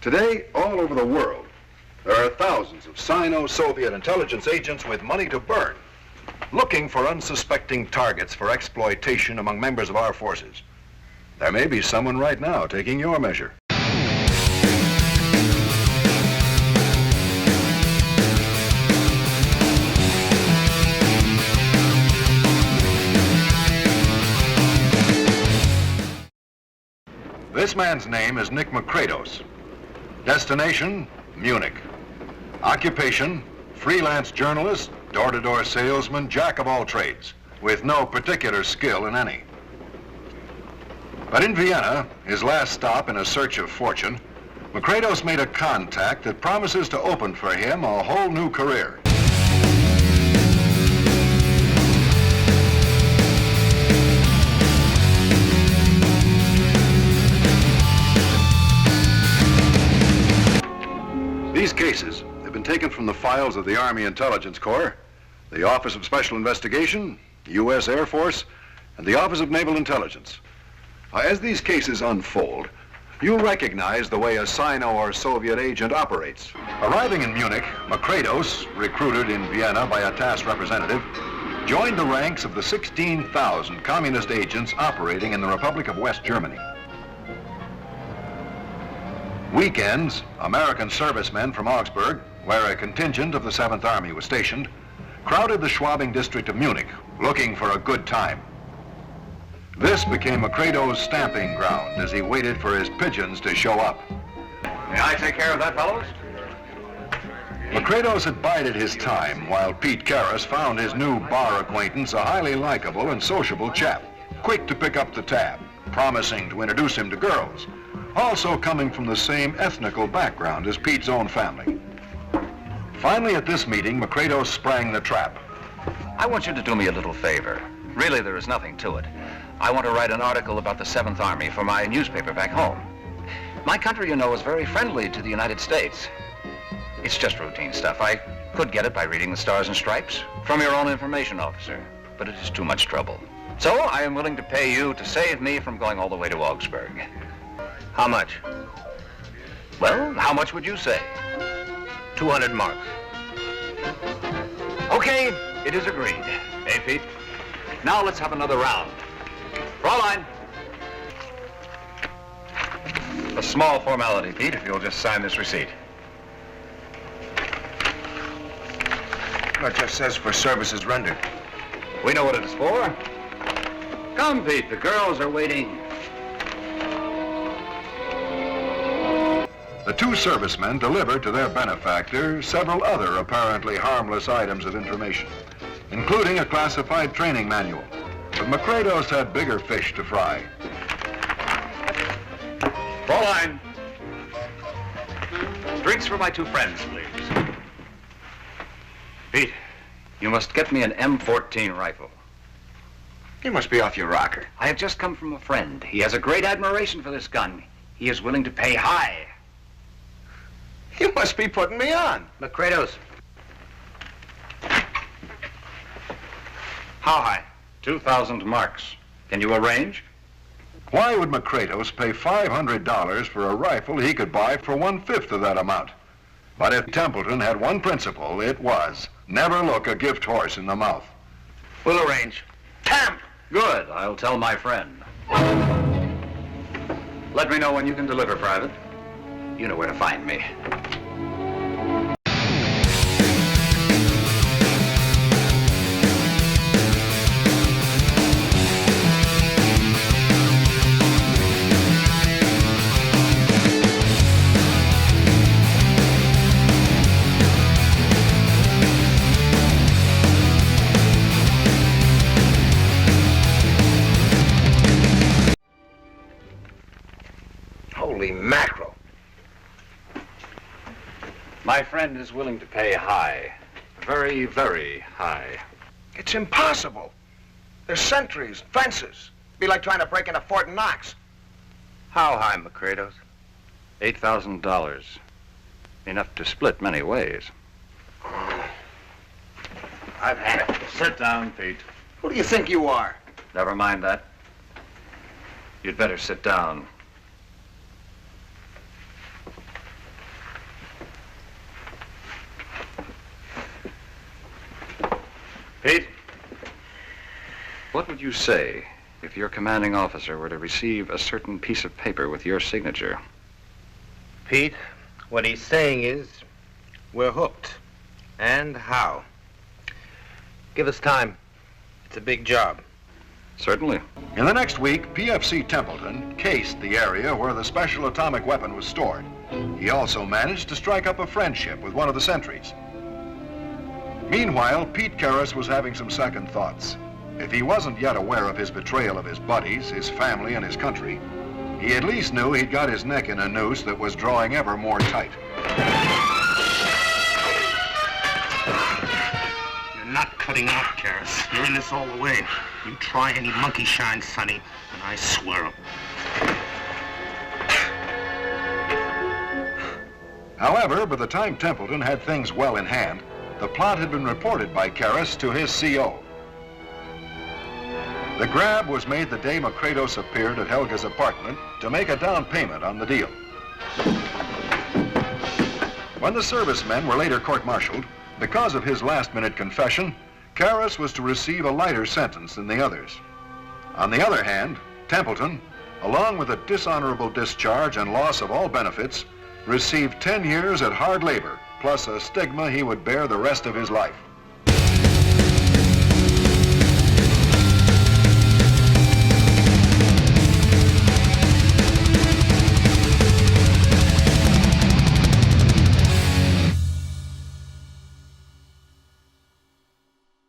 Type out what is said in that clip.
Today, all over the world, there are thousands of Sino-Soviet intelligence agents with money to burn, looking for unsuspecting targets for exploitation among members of our forces. There may be someone right now taking your measure. This man's name is Nick Macrados. Destination, Munich. Occupation, freelance journalist, door-to-door salesman, jack of all trades, with no particular skill in any. But in Vienna, his last stop in a search of fortune, Macrados made a contact that promises to open for him a whole new career. These cases have been taken from the files of the Army Intelligence Corps, the Office of Special Investigation, U.S. Air Force, and the Office of Naval Intelligence. As these cases unfold, you'll recognize the way a Sino or Soviet agent operates. Arriving in Munich, Macrados, recruited in Vienna by a TASS representative, joined the ranks of the 16,000 communist agents operating in the Republic of West Germany. Weekends, American servicemen from Augsburg, where a contingent of the 7th Army was stationed, crowded the Schwabing district of Munich, looking for a good time. This became Macrados' stamping ground as he waited for his pigeons to show up. May I take care of that, fellows? Macrados had bided his time while Pete Karras found his new bar acquaintance a highly likable and sociable chap, quick to pick up the tab, promising to introduce him to girls, also coming from the same ethnical background as Pete's own family. Finally, at this meeting, Macrados sprang the trap. I want you to do me a little favor. Really, there is nothing to it. I want to write an article about the 7th Army for my newspaper back home. My country, you know, is very friendly to the United States. It's just routine stuff. I could get it by reading the Stars and Stripes from your own information officer, but it is too much trouble. So I am willing to pay you to save me from going all the way to Augsburg. How much? Well, how much would you say? 200 marks. Okay, it is agreed. Hey, Pete? Now let's have another round. Fraulein. A small formality, Pete, if you'll just sign this receipt. Well, it just says for services rendered. We know what it is for. Come, Pete, the girls are waiting. The two servicemen delivered to their benefactor several other apparently harmless items of information, including a classified training manual. But Macrados had bigger fish to fry. Fraulein. Drinks for my two friends, please. Pete, you must get me an M14 rifle. You must be off your rocker. I have just come from a friend. He has a great admiration for this gun. He is willing to pay high. You must be putting me on. Macrados. How high? 2,000 marks. Can you arrange? Why would Macrados pay $500 for a rifle he could buy for 1/5 of that amount? But if Templeton had one principle, it was never look a gift horse in the mouth. We'll arrange. Tamp! Good. I'll tell my friend. Let me know when you can deliver, Private. You know where to find me. Holy mackerel. My friend is willing to pay high. Very, very high. It's impossible. There's sentries, fences. Be like trying to break into Fort Knox. How high, Macrados? $8,000. Enough to split many ways. I've had it. Sit down, Pete. Who do you think you are? Never mind that. You'd better sit down. Pete? What would you say if your commanding officer were to receive a certain piece of paper with your signature? Pete, what he's saying is, we're hooked. And how? Give us time. It's a big job. Certainly. In the next week, PFC Templeton cased the area where the special atomic weapon was stored. He also managed to strike up a friendship with one of the sentries. Meanwhile, Pete Karras was having some second thoughts. If he wasn't yet aware of his betrayal of his buddies, his family, and his country, he at least knew he'd got his neck in a noose that was drawing ever more tight. You're not cutting out, Karras. You're in this all the way. You try any monkey shine, Sonny, and I swear 'em. However, by the time Templeton had things well in hand, the plot had been reported by Karras to his CO. The grab was made the day Macredos appeared at Helga's apartment to make a down payment on the deal. When the servicemen were later court-martialed, because of his last-minute confession, Karras was to receive a lighter sentence than the others. On the other hand, Templeton, along with a dishonorable discharge and loss of all benefits, received 10 years at hard labor, plus a stigma he would bear the rest of his life.